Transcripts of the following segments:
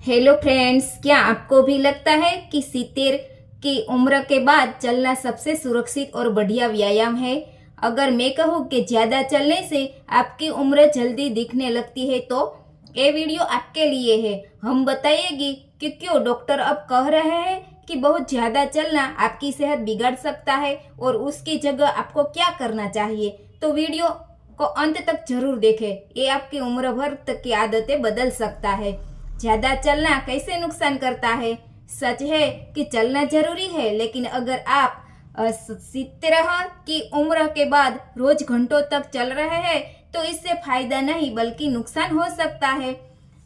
Hello friends, क्या आपको भी लगता है कि 70 की उम्र के बाद चलना सबसे सुरक्षित और बढ़िया व्यायाम है? अगर मैं कहूँ कि ज़्यादा चलने से आपकी उम्र जल्दी दिखने लगती है तो ये वीडियो आपके लिए है। हम बताएंगे कि क्यों डॉक्टर अब कह रहे हैं कि बहुत ज़्यादा चलना आपकी सेहत बिगाड़ सकता है और उसकी जगह आपको क्या करना चाहिए। तो वीडियो को अंत तक जरूर देखें, ये आपकी उम्र भर तक की आदतें बदल सकता है। ज्यादा चलना कैसे नुकसान करता है? सच है कि चलना जरूरी है, लेकिन अगर आप 70 की उम्र के बाद रोज घंटों तक चल रहे हैं तो इससे फायदा नहीं बल्कि नुकसान हो सकता है।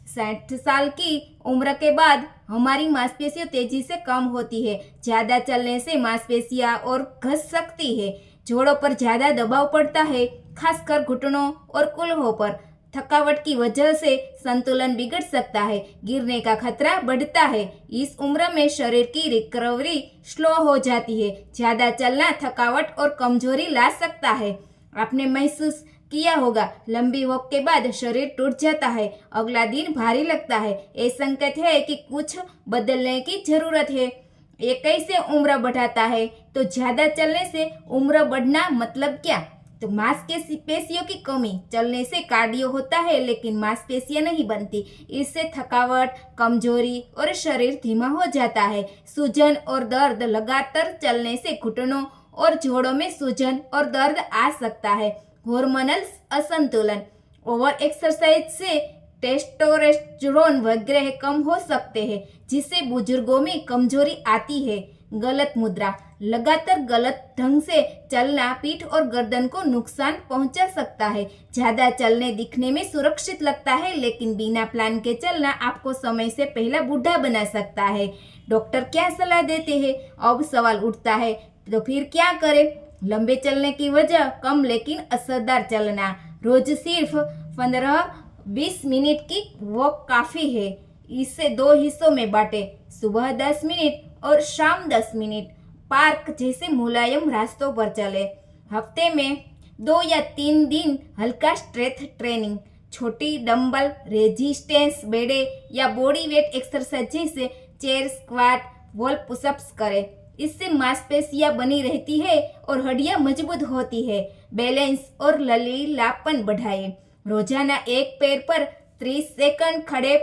60 साल की उम्र के बाद हमारी मांसपेशियां तेजी से कम होती है। ज्यादा चलने से मांसपेशियां और घस सकती है, जोड़ों पर ज्यादा दबाव पड़ता है, खासकर घुटनों और कूल्हों पर। थकावट की वजह से संतुलन बिगड़ सकता है, गिरने का खतरा बढ़ता है। इस उम्र में शरीर की रिकवरी स्लो हो जाती है। ज्यादा चलना थकावट और कमजोरी ला सकता है। आपने महसूस किया होगा, लंबी वॉक के बाद शरीर टूट जाता है, अगला दिन भारी लगता है। ये संकेत है कि कुछ बदलने की जरूरत है। ये कैसे उम्र बढ़ाता है? तो ज्यादा चलने से उम्र बढ़ना मतलब क्या? तो मांसपेशियों की कमी। चलने से कार्डियो होता है लेकिन मांसपेशियां नहीं बनती। इससे थकावट, कमजोरी और शरीर धीमा हो जाता है। सूजन और दर्द। लगातार चलने से घुटनों और जोड़ों में सूजन और दर्द आ सकता है। हार्मोनल असंतुलन। ओवर एक्सरसाइज से टेस्टोस्टेरोन वगैरह कम हो सकते हैं, जिससे बुजुर्गों में कमजोरी आती है। गलत मुद्रा। लगातार गलत ढंग से चलना पीठ और गर्दन को नुकसान पहुंचा सकता है। ज्यादा चलने दिखने में सुरक्षित लगता है, लेकिन बिना प्लान के चलना आपको समय से पहले बूढ़ा बना सकता है। डॉक्टर क्या सलाह देते हैं? अब सवाल उठता है, तो फिर क्या करें? लंबे चलने की वजह कम लेकिन असरदार चलना। रोज सिर्फ 15-20 मिनट की वॉक काफी है। इसे 2 हिस्सों में बांटे, सुबह 10 मिनट और शाम 10 मिनट। पार्क जैसे मुलायम रास्तों पर चले। हफ्ते में 2 या 3 दिन हल्का स्ट्रेंथ ट्रेनिंग, छोटी डंबल रेजिस्टेंस बेड़े या बॉडी वेट एक्सरसाइज जैसे चेयर, स्क्वाट, वॉल पुशअप्स करें। इससे मांसपेशियां बनी रहती है और हड्डियां मजबूत होती है। बैलेंस और लचीलापन बढ़ाएं। रोजाना एक पैर पर 30 सेकंड खड़े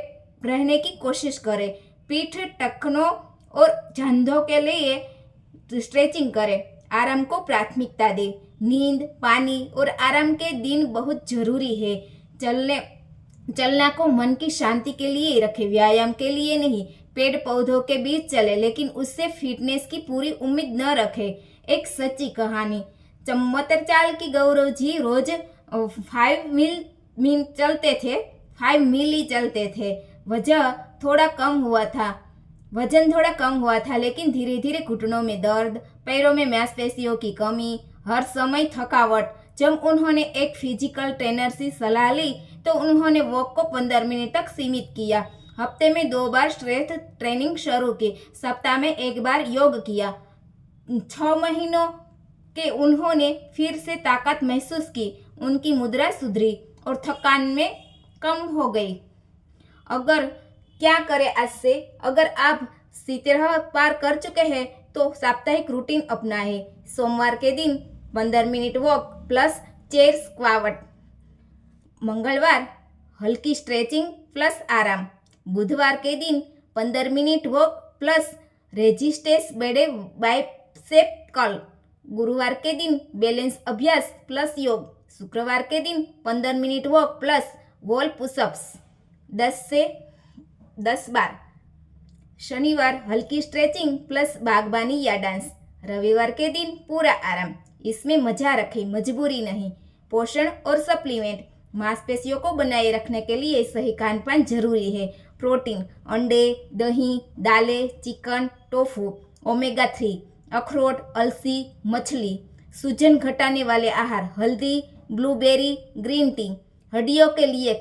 रहने की कोशिश करें। पीठ, टखनों और जांघों के लिए स्ट्रेचिंग करें। आराम को प्राथमिकता दें। नींद, पानी और आराम के दिन बहुत जरूरी है। चलना को मन की शांति के लिए रखें, व्यायाम के लिए नहीं। पेड़ पौधों के बीच चले, लेकिन उससे फिटनेस की पूरी उम्मीद न रखें। एक सच्ची कहानी। 74 साल की गौरव जी रोज 5 मील चलते थे। 5 मील ही चलते थे। वजन थोड़ा कम हुआ था, लेकिन धीरे धीरे घुटनों में दर्द, पैरों में मांसपेशियों की कमी, हर समय थकावट। जब उन्होंने एक फिजिकल ट्रेनर से सलाह ली तो उन्होंने वॉक को 15 मिनट तक सीमित किया। हफ्ते में 2 बार स्ट्रेंथ ट्रेनिंग शुरू की, सप्ताह में 1 बार योग किया। 6 महीनों के उन्होंने फिर से ताकत महसूस की, उनकी मुद्रा सुधरी और थकान में कम हो गई। अगर क्या करें आज से? अगर आप 70 पार कर चुके हैं तो साप्ताहिक रूटीन अपनाएं। सोमवार के दिन 15 minute walk plus chair squat. मंगलवार हल्की स्ट्रेचिंग प्लस आराम। बुधवार के दिन 15 मिनट वॉक प्लस रेजिस्टेंस बेड़े बाइसेप कर्ल। गुरुवार के दिन बैलेंस अभ्यास प्लस योग। शुक्रवार के दिन 15 minute walk plus wall pushups 10 बार। शनिवार हल्की स्ट्रेचिंग प्लस बागबानी या डांस। रविवार के दिन पूरा आराम। इसमें मजा रखें, मजबूरी नहीं। पोषण और सप्लीमेंट। मांसपेशियों को बनाए रखने के लिए सही खानपान जरूरी है। प्रोटीन, अंडे, दही, दालें, चिकन, टोफू। ओमेगा 3, अखरोट, अलसी, मछली। सूजन घटाने वाले आहार, हल्दी, ब्लूबेरी, ग्रीन टी। हड्डियों के लिए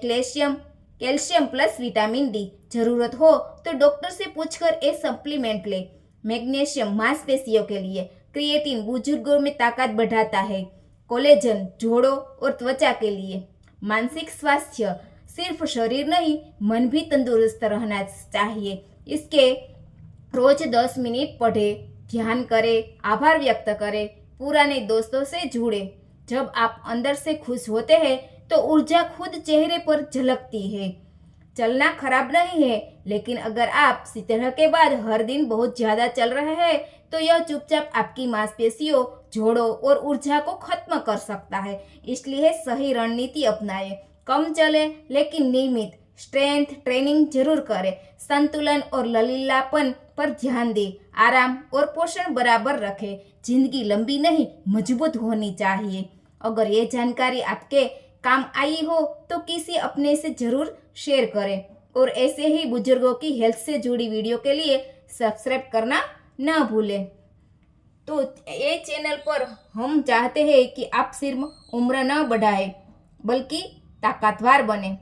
कैल्शियम प्लस विटामिन डी। जरूरत हो तो डॉक्टर से पूछकर ये सप्लीमेंट ले। मैग्नीशियम मांसपेशियों के लिए। क्रिएटिन बुजुर्गों में ताकत बढ़ाता है। कोलेजन जोड़ों और त्वचा के लिए। मानसिक स्वास्थ्य, सिर्फ शरीर नहीं, मन भी तंदुरुस्त रहना चाहिए। इसके रोज 10 मिनट पढ़े, ध्यान करें, आभार व्यक्त करें, पुराने दोस्तों से जुड़े। जब आप अंदर से खुश होते हैं तो ऊर्जा खुद चेहरे पर झलकती है। चलना खराब नहीं है, लेकिन अगर आप 70 के बाद हर दिन बहुत ज्यादा चल रहे हैं तो यह चुपचाप आपकी मांसपेशियों, जोड़ों और ऊर्जा को खत्म कर सकता है। इसलिए सही रणनीति अपनाएं। कम चले लेकिन नियमित स्ट्रेंथ ट्रेनिंग जरूर करें। संतुलन और लचीलापन पर ध्यान दें। आराम और पोषण बराबर रखें। जिंदगी लंबी नहीं, मजबूत होनी चाहिए। अगर ये जानकारी आपके काम आई हो तो किसी अपने से जरूर शेयर करें और ऐसे ही बुजुर्गों की हेल्थ से जुड़ी वीडियो के लिए सब्सक्राइब करना न भूलें। तो ये चैनल पर हम चाहते हैं कि आप सिर्फ उम्र न बढ़ाएं बल्कि ताकतवर बने।